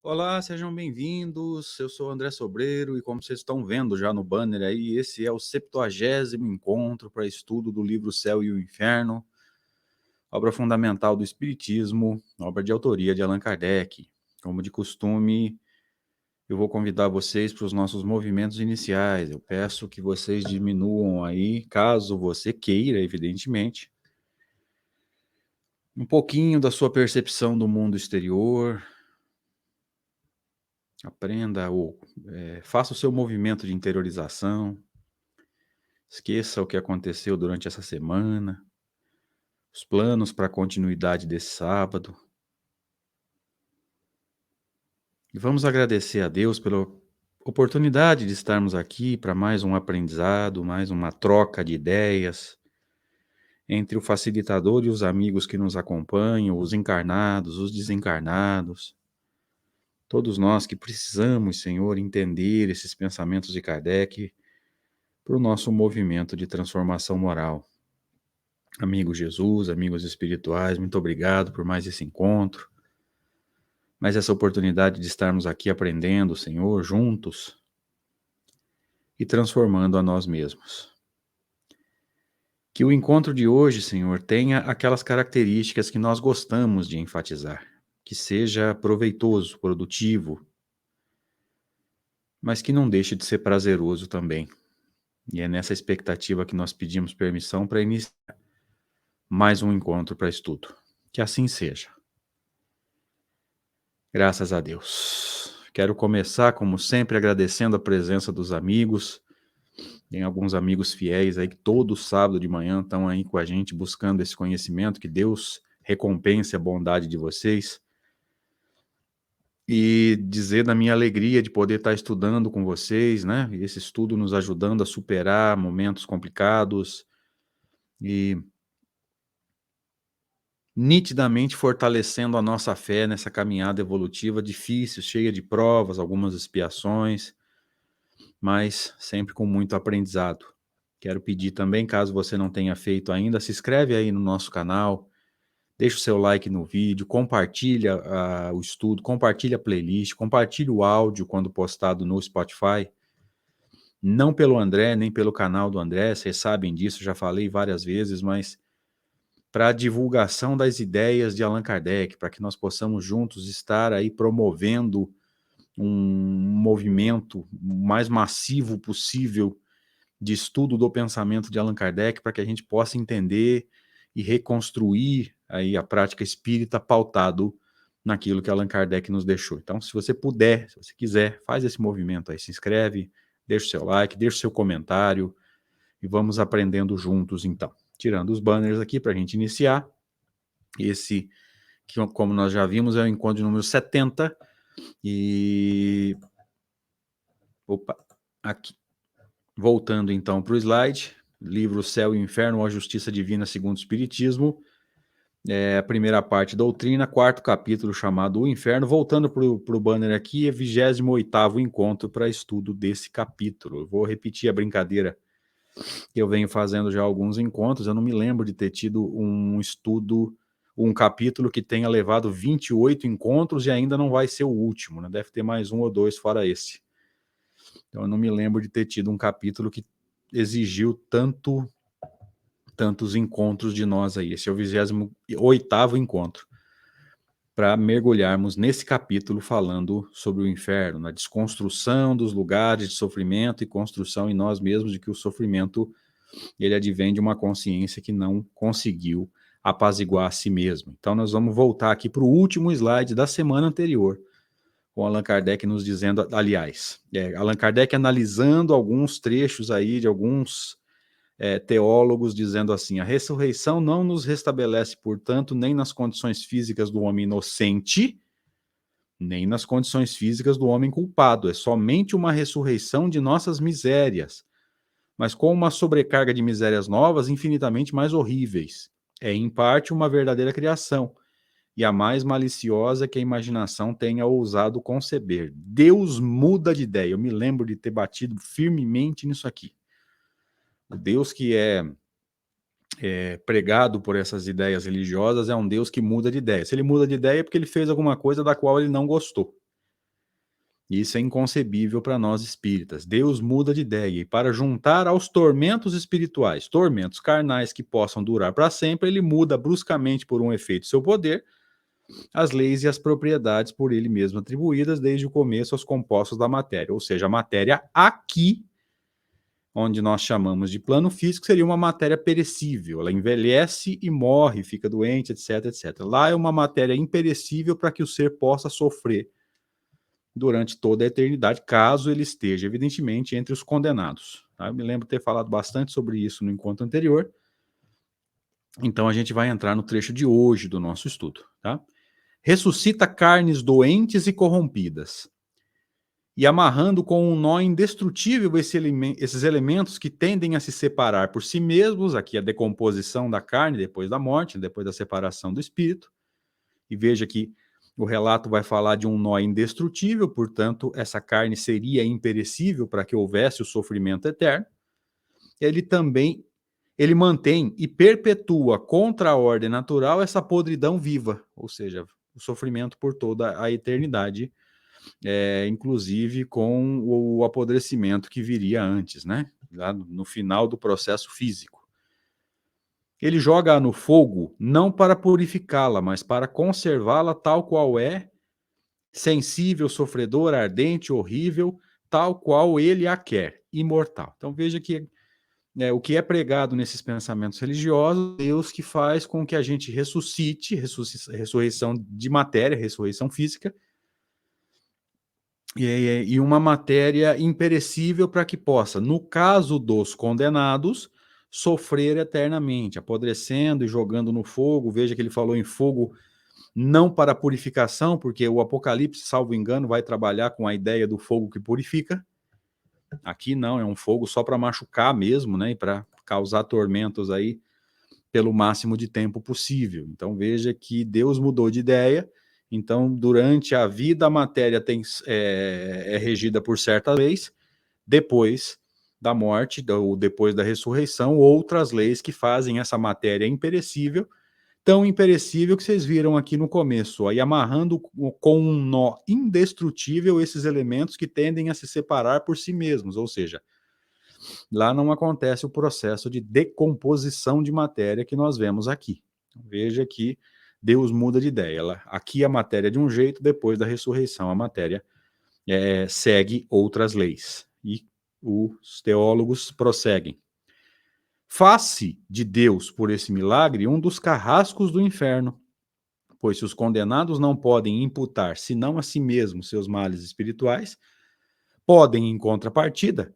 Olá, sejam bem-vindos. Eu sou o André Sobreiro e, como vocês estão vendo já no banner aí, esse é o 70º encontro para estudo do livro Céu e o Inferno, obra fundamental do Espiritismo, obra de autoria de Allan Kardec. Como de costume, eu vou convidar vocês para os nossos movimentos iniciais. Eu peço que vocês diminuam aí, caso você queira, evidentemente, um pouquinho da sua percepção do mundo exterior. Aprenda ou faça o seu movimento de interiorização. Esqueça o que aconteceu durante essa semana, os planos para a continuidade desse sábado. E vamos agradecer a Deus pela oportunidade de estarmos aqui para mais um aprendizado, mais uma troca de ideias entre o facilitador e os amigos que nos acompanham, os encarnados, os desencarnados. Todos nós que precisamos, Senhor, entender esses pensamentos de Kardec para o nosso movimento de transformação moral. Amigo Jesus, amigos espirituais, muito obrigado por mais esse encontro, mais essa oportunidade de estarmos aqui aprendendo, Senhor, juntos e transformando a nós mesmos. Que o encontro de hoje, Senhor, tenha aquelas características que nós gostamos de enfatizar, que seja proveitoso, produtivo, mas que não deixe de ser prazeroso também. E é nessa expectativa que nós pedimos permissão para iniciar mais um encontro para estudo. Que assim seja. Graças a Deus. Quero começar, como sempre, agradecendo a presença dos amigos. Tem alguns amigos fiéis aí que todo sábado de manhã estão aí com a gente buscando esse conhecimento. Que Deus recompense a bondade de vocês. E dizer da minha alegria de poder estar estudando com vocês, né? E esse estudo nos ajudando a superar momentos complicados e nitidamente fortalecendo a nossa fé nessa caminhada evolutiva difícil, cheia de provas, algumas expiações, mas sempre com muito aprendizado. Quero pedir também, caso você não tenha feito ainda, se inscreve aí no nosso canal, deixa o seu like no vídeo, compartilha o estudo, compartilha a playlist, compartilha o áudio quando postado no Spotify. Não pelo André, nem pelo canal do André, vocês sabem disso, já falei várias vezes, mas para a divulgação das ideias de Allan Kardec, para que nós possamos juntos estar aí promovendo um movimento mais massivo possível de estudo do pensamento de Allan Kardec, para que a gente possa entender e reconstruir aí a prática espírita pautado naquilo que Allan Kardec nos deixou. Então, se você puder, se você quiser, faz esse movimento aí, se inscreve, deixa o seu like, deixa o seu comentário e vamos aprendendo juntos então. Tirando os banners aqui para a gente iniciar. Esse, que como nós já vimos, é o encontro número 70. E... Opa, aqui. Voltando então para o slide. Livro Céu e Inferno, ou a Justiça Divina segundo o Espiritismo. A primeira parte, doutrina, quarto capítulo chamado O Inferno. Voltando para o banner aqui, é 28º encontro para estudo desse capítulo. Eu vou repetir a brincadeira que eu venho fazendo já alguns encontros. Eu não me lembro de ter tido um estudo, um capítulo que tenha levado 28 encontros e ainda não vai ser o último, né? Deve ter mais um ou dois fora esse. Então eu não me lembro de ter tido um capítulo que exigiu tantos encontros de nós aí. Esse é o 28º encontro para mergulharmos nesse capítulo falando sobre o inferno, na desconstrução dos lugares de sofrimento e construção em nós mesmos de que o sofrimento ele advém de uma consciência que não conseguiu apaziguar a si mesmo. Então nós vamos voltar aqui para o último slide da semana anterior, com Allan Kardec nos dizendo, aliás, Allan Kardec analisando alguns trechos aí de alguns teólogos dizendo assim: a ressurreição não nos restabelece, portanto, nem nas condições físicas do homem inocente, nem nas condições físicas do homem culpado. É somente uma ressurreição de nossas misérias, mas com uma sobrecarga de misérias novas infinitamente mais horríveis. É, em parte, uma verdadeira criação, e a mais maliciosa que a imaginação tenha ousado conceber. Deus muda de ideia. Eu me lembro de ter batido firmemente nisso aqui. O Deus que é pregado por essas ideias religiosas é um Deus que muda de ideia. Se ele muda de ideia é porque ele fez alguma coisa da qual ele não gostou. E isso é inconcebível para nós espíritas. Deus muda de ideia e para juntar aos tormentos espirituais, tormentos carnais que possam durar para sempre, ele muda bruscamente por um efeito seu poder as leis e as propriedades por ele mesmo atribuídas desde o começo aos compostos da matéria. Ou seja, a matéria aqui, onde nós chamamos de plano físico, seria uma matéria perecível. Ela envelhece e morre, fica doente, etc, etc. Lá é uma matéria imperecível para que o ser possa sofrer durante toda a eternidade, caso ele esteja, evidentemente, entre os condenados. Tá? Eu me lembro de ter falado bastante sobre isso no encontro anterior. Então a gente vai entrar no trecho de hoje do nosso estudo. Tá? Ressuscita carnes doentes e corrompidas, e amarrando com um nó indestrutível esses elementos que tendem a se separar por si mesmos, aqui a decomposição da carne depois da morte, depois da separação do espírito, e veja que o relato vai falar de um nó indestrutível, portanto, essa carne seria imperecível para que houvesse o sofrimento eterno. Ele mantém e perpetua contra a ordem natural essa podridão viva, ou seja, o sofrimento por toda a eternidade, inclusive com o apodrecimento que viria antes, né? Lá no final do processo físico. Ele joga-a no fogo não para purificá-la, mas para conservá-la tal qual é, sensível, sofredora, ardente, horrível, tal qual ele a quer, imortal. Então veja que o que é pregado nesses pensamentos religiosos, Deus que faz com que a gente ressuscite, ressurreição de matéria, ressurreição física, e uma matéria imperecível para que possa, no caso dos condenados, sofrer eternamente, apodrecendo e jogando no fogo. Veja que ele falou em fogo não para purificação, porque o Apocalipse, salvo engano, vai trabalhar com a ideia do fogo que purifica. Aqui não, é um fogo só para machucar mesmo, né, e para causar tormentos aí pelo máximo de tempo possível. Então veja que Deus mudou de ideia. Então, durante a vida, a matéria é regida por certas leis, depois da morte, ou depois da ressurreição, outras leis que fazem essa matéria imperecível, tão imperecível que vocês viram aqui no começo, aí amarrando com um nó indestrutível esses elementos que tendem a se separar por si mesmos, ou seja, lá não acontece o processo de decomposição de matéria que nós vemos aqui. Veja que Deus muda de ideia. Aqui a matéria é de um jeito, depois da ressurreição a matéria segue outras leis. E os teólogos prosseguem. Faz-se de Deus, por esse milagre, um dos carrascos do inferno, pois se os condenados não podem imputar, senão a si mesmos, seus males espirituais, podem, em contrapartida,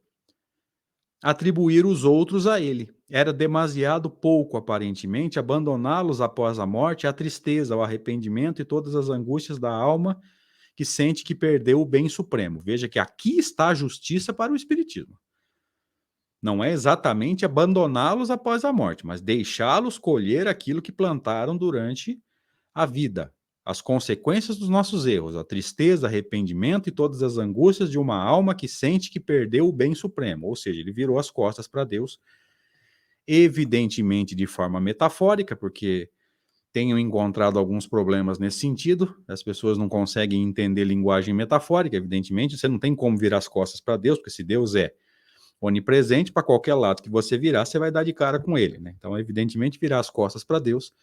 atribuir os outros a ele. Era demasiado pouco, aparentemente, abandoná-los após a morte à tristeza, ao arrependimento e todas as angústias da alma que sente que perdeu o bem supremo. Veja que aqui está a justiça para o espiritismo. Não é exatamente abandoná-los após a morte, mas deixá-los colher aquilo que plantaram durante a vida. As consequências dos nossos erros, a tristeza, arrependimento e todas as angústias de uma alma que sente que perdeu o bem supremo. Ou seja, ele virou as costas para Deus, evidentemente de forma metafórica, porque tenho encontrado alguns problemas nesse sentido. As pessoas não conseguem entender linguagem metafórica, evidentemente. Você não tem como virar as costas para Deus, porque se Deus é onipresente, para qualquer lado que você virar, você vai dar de cara com ele, né? Então, evidentemente, virar as costas para Deus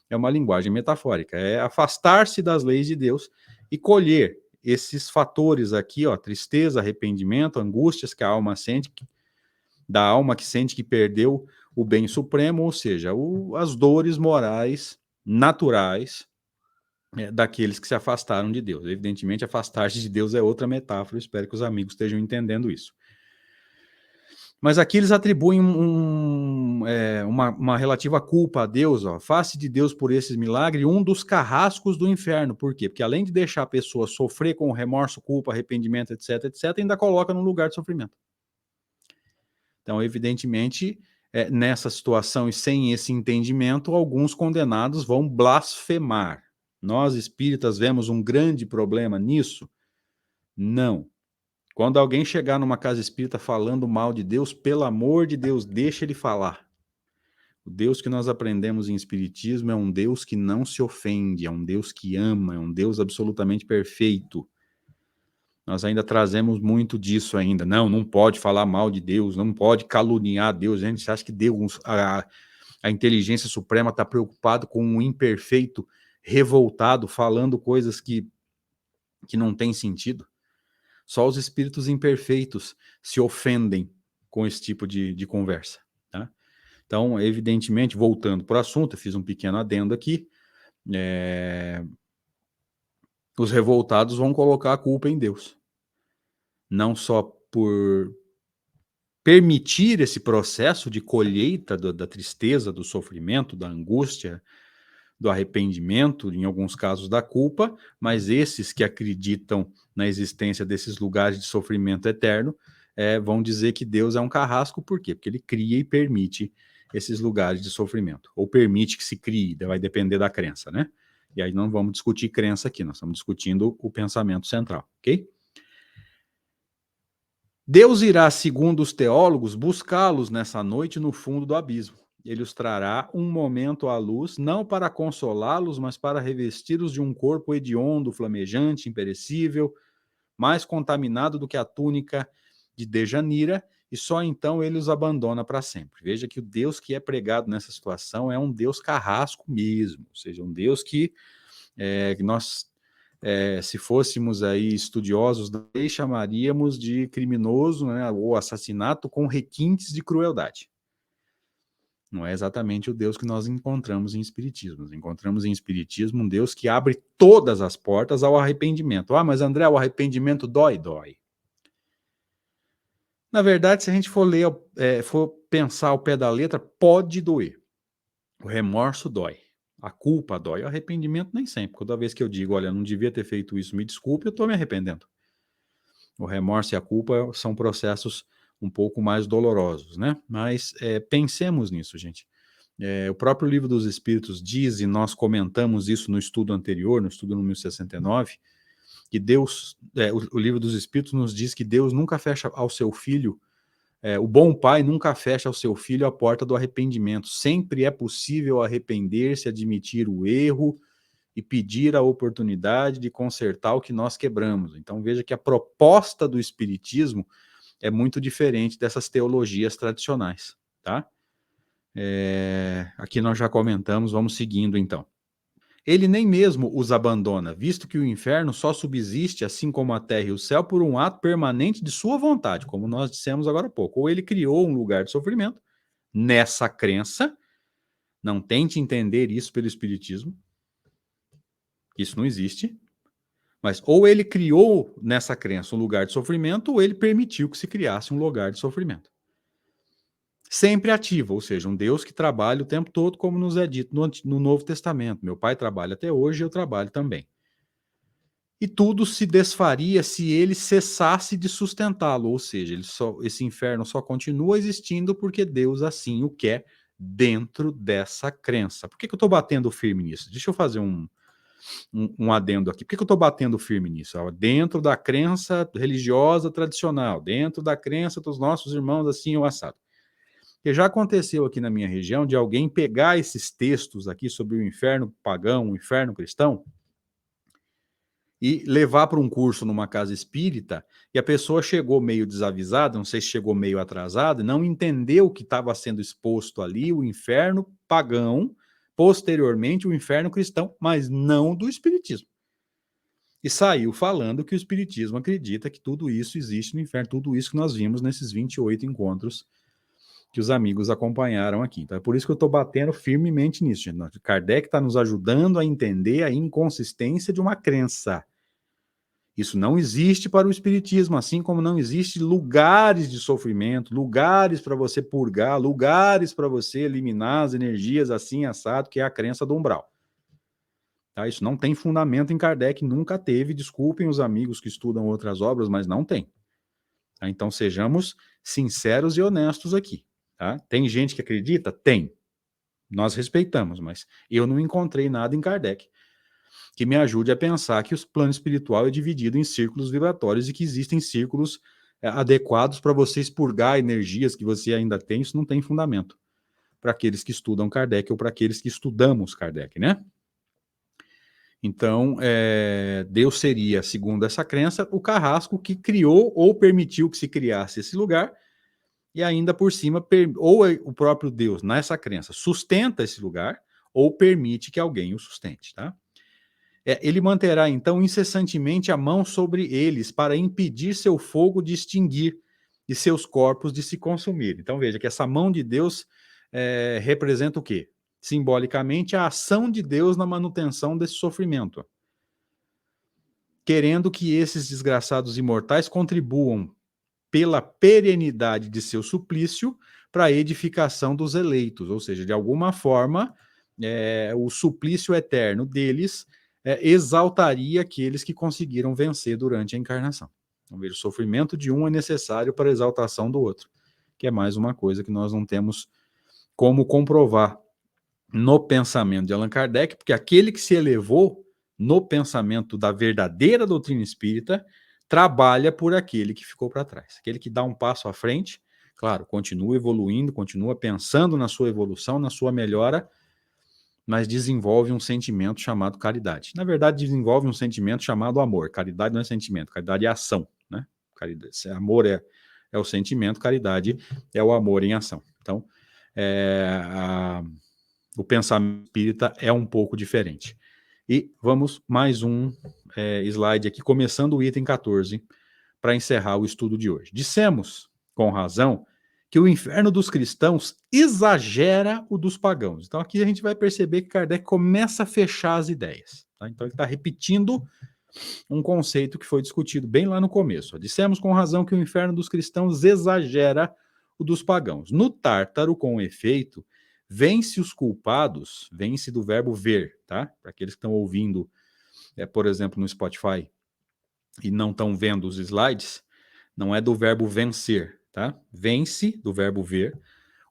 é uma linguagem metafórica, é afastar-se das leis de Deus e colher esses fatores aqui, ó, tristeza, arrependimento, angústias que a alma sente, da alma que sente que perdeu o bem supremo, ou seja, as dores morais naturais daqueles que se afastaram de Deus. Evidentemente, afastar-se de Deus é outra metáfora, espero que os amigos estejam entendendo isso. Mas aqui eles atribuem uma relativa culpa a Deus, ó, face de Deus por esses milagres, um dos carrascos do inferno. Por quê? Porque além de deixar a pessoa sofrer com remorso, culpa, arrependimento, etc., etc., ainda coloca num lugar de sofrimento. Então, evidentemente, nessa situação e sem esse entendimento, alguns condenados vão blasfemar. Nós, espíritas, vemos um grande problema nisso? Não. Quando alguém chegar numa casa espírita falando mal de Deus, pelo amor de Deus, deixa ele falar. O Deus que nós aprendemos em espiritismo é um Deus que não se ofende, é um Deus que ama, é um Deus absolutamente perfeito. Nós ainda trazemos muito disso ainda. Não pode falar mal de Deus, não pode caluniar Deus. A gente acha que Deus, a inteligência suprema está preocupado com um imperfeito revoltado, falando coisas que não têm sentido. Só os espíritos imperfeitos se ofendem com esse tipo de conversa. Tá? Então, evidentemente, voltando para o assunto, eu fiz um pequeno adendo aqui, os revoltados vão colocar a culpa em Deus. Não só por permitir esse processo de colheita da tristeza, do sofrimento, da angústia, do arrependimento, em alguns casos da culpa, mas esses que acreditam na existência desses lugares de sofrimento eterno vão dizer que Deus é um carrasco, por quê? Porque ele cria e permite esses lugares de sofrimento, ou permite que se crie, vai depender da crença, né? E aí não vamos discutir crença aqui, nós estamos discutindo o pensamento central, ok? Deus irá, segundo os teólogos, buscá-los nessa noite no fundo do abismo. Ele os trará um momento à luz, não para consolá-los, mas para revesti-los de um corpo hediondo, flamejante, imperecível, mais contaminado do que a túnica de Dejanira, e só então ele os abandona para sempre. Veja que o Deus que é pregado nessa situação é um Deus carrasco mesmo, ou seja, um Deus que nós, se fôssemos aí estudiosos da lei, chamaríamos de criminoso, né, ou assassinato com requintes de crueldade. Não é exatamente o Deus que nós encontramos em Espiritismo. Nós encontramos em Espiritismo um Deus que abre todas as portas ao arrependimento. Ah, mas André, o arrependimento dói? Dói. Na verdade, se a gente for ler, for pensar ao pé da letra, pode doer. O remorso dói. A culpa dói. O arrependimento nem sempre. Toda vez que eu digo, olha, não devia ter feito isso, me desculpe, eu estou me arrependendo. O remorso e a culpa são processos um pouco mais dolorosos, né? Mas pensemos nisso, gente. O próprio Livro dos Espíritos diz, e nós comentamos isso no estudo anterior, no estudo número 69, que Deus, o Livro dos Espíritos nos diz que Deus nunca fecha ao seu filho, o bom pai nunca fecha ao seu filho a porta do arrependimento. Sempre é possível arrepender-se, admitir o erro e pedir a oportunidade de consertar o que nós quebramos. Então veja que a proposta do Espiritismo é muito diferente dessas teologias tradicionais, tá? Aqui nós já comentamos, vamos seguindo então. Ele nem mesmo os abandona, visto que o inferno só subsiste, assim como a terra e o céu, por um ato permanente de sua vontade, como nós dissemos agora há pouco. Ou ele criou um lugar de sofrimento, nessa crença, não tente entender isso pelo Espiritismo, isso não existe, mas ou ele criou nessa crença um lugar de sofrimento, ou ele permitiu que se criasse um lugar de sofrimento. Sempre ativo, ou seja, um Deus que trabalha o tempo todo, como nos é dito no Novo Testamento. Meu pai trabalha até hoje, eu trabalho também. E tudo se desfaria se ele cessasse de sustentá-lo, ou seja, esse inferno só continua existindo porque Deus assim o quer dentro dessa crença. Por que eu estou batendo firme nisso? Deixa eu fazer um adendo aqui. Por que eu estou batendo firme nisso? Dentro da crença religiosa tradicional, dentro da crença dos nossos irmãos assim o assado. Porque já aconteceu aqui na minha região de alguém pegar esses textos aqui sobre o inferno pagão, o inferno cristão, e levar para um curso numa casa espírita, e a pessoa chegou meio desavisada, não sei se chegou meio atrasada, não entendeu que estava sendo exposto ali o inferno pagão, posteriormente o inferno cristão, mas não do espiritismo. E saiu falando que o espiritismo acredita que tudo isso existe no inferno, tudo isso que nós vimos nesses 28 encontros que os amigos acompanharam aqui. Então é por isso que eu estou batendo firmemente nisso, gente. Kardec está nos ajudando a entender a inconsistência de uma crença. Isso não existe para o espiritismo, assim como não existe lugares de sofrimento, lugares para você purgar, lugares para você eliminar as energias assim assado, que é a crença do umbral. Tá? Isso não tem fundamento em Kardec, nunca teve. Desculpem os amigos que estudam outras obras, mas não tem. Tá? Então sejamos sinceros e honestos aqui. Tá? Tem gente que acredita? Tem. Nós respeitamos, mas eu não encontrei nada em Kardec que me ajude a pensar que o plano espiritual é dividido em círculos vibratórios e que existem círculos adequados para você expurgar energias que você ainda tem. Isso não tem fundamento para aqueles que estudam Kardec ou para aqueles que estudamos Kardec, né? Então, Deus seria, segundo essa crença, o carrasco que criou ou permitiu que se criasse esse lugar, e ainda por cima, ou o próprio Deus, nessa crença, sustenta esse lugar, ou permite que alguém o sustente, tá? Ele manterá, então, incessantemente a mão sobre eles para impedir seu fogo de extinguir e seus corpos de se consumir. Então, veja que essa mão de Deus representa o quê? Simbolicamente, a ação de Deus na manutenção desse sofrimento, querendo que esses desgraçados imortais contribuam pela perenidade de seu suplício para a edificação dos eleitos, ou seja, de alguma forma, o suplício eterno deles exaltaria aqueles que conseguiram vencer durante a encarnação. Então, veja, o sofrimento de um é necessário para a exaltação do outro, que é mais uma coisa que nós não temos como comprovar no pensamento de Allan Kardec, porque aquele que se elevou no pensamento da verdadeira doutrina espírita trabalha por aquele que ficou para trás. Aquele que dá um passo à frente, claro, continua evoluindo, continua pensando na sua evolução, na sua melhora, mas desenvolve um sentimento chamado caridade. Na verdade, desenvolve um sentimento chamado amor. Caridade não é sentimento, caridade é ação, né? Caridade, amor é o sentimento, caridade é o amor em ação. Então, o pensamento espírita é um pouco diferente. E vamos mais um slide aqui, começando o item 14, para encerrar o estudo de hoje. Dissemos, com razão, que o inferno dos cristãos exagera o dos pagãos. Então aqui a gente vai perceber que Kardec começa a fechar as ideias. Tá? Então ele está repetindo um conceito que foi discutido bem lá no começo. Dissemos com razão que o inferno dos cristãos exagera o dos pagãos. No Tártaro, com efeito, vence os culpados, vence do verbo ver, tá? Para aqueles que estão ouvindo, por exemplo, no Spotify e não estão vendo os slides, não é do verbo vencer, tá? Vence, do verbo ver,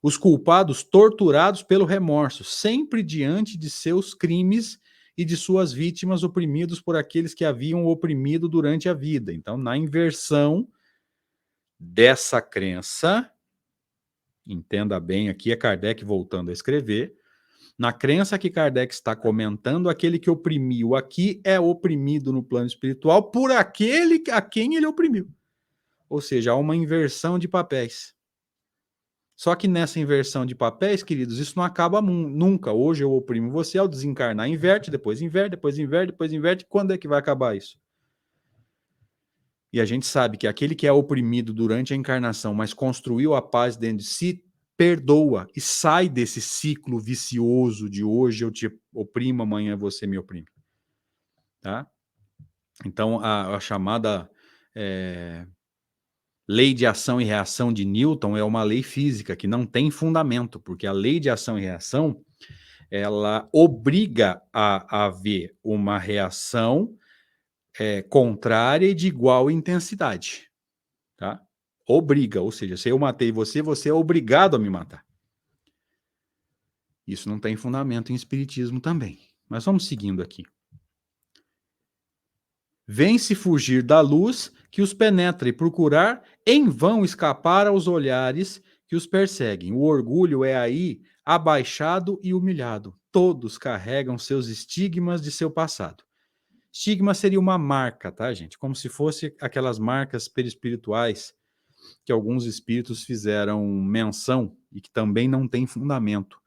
os culpados torturados pelo remorso, sempre diante de seus crimes e de suas vítimas oprimidos por aqueles que haviam oprimido durante a vida. Então, na inversão dessa crença, entenda bem, aqui é Kardec voltando a escrever, na crença que Kardec está comentando, aquele que oprimiu aqui é oprimido no plano espiritual por aquele a quem ele oprimiu. Ou seja, há uma inversão de papéis. Só que nessa inversão de papéis, queridos, isso não acaba nunca. Hoje eu oprimo você, ao desencarnar, inverte, depois inverte, depois inverte, depois inverte. Quando é que vai acabar isso? E a gente sabe que aquele que é oprimido durante a encarnação, mas construiu a paz dentro de si, perdoa e sai desse ciclo vicioso de hoje eu te oprimo, amanhã você me oprime. Tá? Então, a chamada lei de ação e reação de Newton é uma lei física que não tem fundamento, porque a lei de ação e reação, ela obriga a haver uma reação contrária e de igual intensidade. Tá? Obriga, ou seja, se eu matei você, você é obrigado a me matar. Isso não tem fundamento em espiritismo também. Mas vamos seguindo aqui. Vem-se fugir da luz que os penetra e procurar em vão escapar aos olhares que os perseguem. O orgulho é aí abaixado e humilhado. Todos carregam seus estigmas de seu passado. Estigma seria uma marca, tá, gente? Como se fosse aquelas marcas perispirituais que alguns espíritos fizeram menção e que também não tem fundamento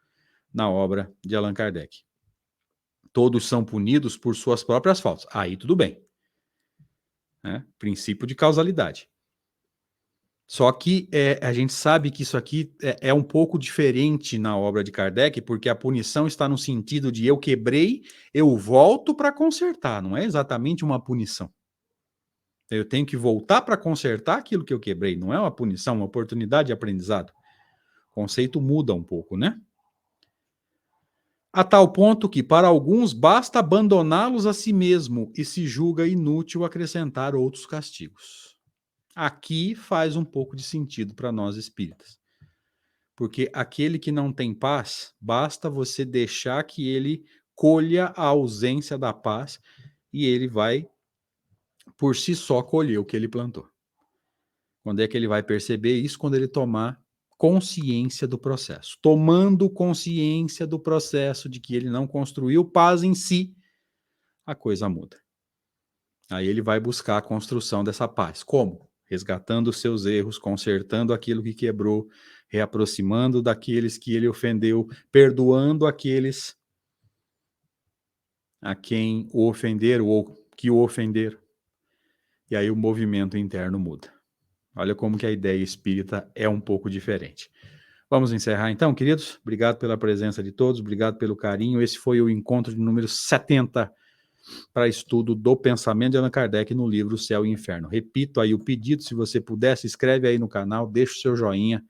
na obra de Allan Kardec. Todos são punidos por suas próprias faltas. Aí tudo bem. Né? Princípio de causalidade. Só que a gente sabe que isso aqui é um pouco diferente na obra de Kardec, porque a punição está no sentido de eu quebrei, eu volto para consertar, não é exatamente uma punição. Eu tenho que voltar para consertar aquilo que eu quebrei, não é uma punição, uma oportunidade de aprendizado. O conceito muda um pouco, né? A tal ponto que, para alguns, basta abandoná-los a si mesmo e se julga inútil acrescentar outros castigos. Aqui faz um pouco de sentido para nós espíritas. Porque aquele que não tem paz, basta você deixar que ele colha a ausência da paz e ele vai, por si só, colher o que ele plantou. Quando é que ele vai perceber isso? Quando ele tomar consciência do processo. Tomando consciência do processo de que ele não construiu paz em si, a coisa muda. Aí ele vai buscar a construção dessa paz. Como? Resgatando os seus erros, consertando aquilo que quebrou, reaproximando daqueles que ele ofendeu, perdoando aqueles a quem o ofenderam ou que o ofenderam. E aí o movimento interno muda. Olha como que a ideia espírita é um pouco diferente. Vamos encerrar então, queridos? Obrigado pela presença de todos, obrigado pelo carinho. Esse foi o encontro de número 70 para estudo do pensamento de Allan Kardec no livro Céu e Inferno. Repito aí o pedido, se você puder, se inscreve aí no canal, deixa o seu joinha,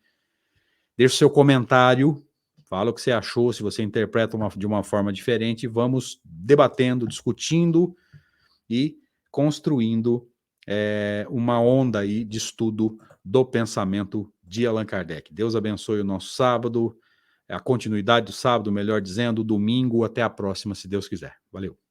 deixa o seu comentário, fala o que você achou, se você interpreta de uma forma diferente, vamos debatendo, discutindo e construindo uma onda aí de estudo do pensamento de Allan Kardec. Deus abençoe o nosso sábado, a continuidade do sábado, melhor dizendo, domingo, até a próxima, se Deus quiser. Valeu.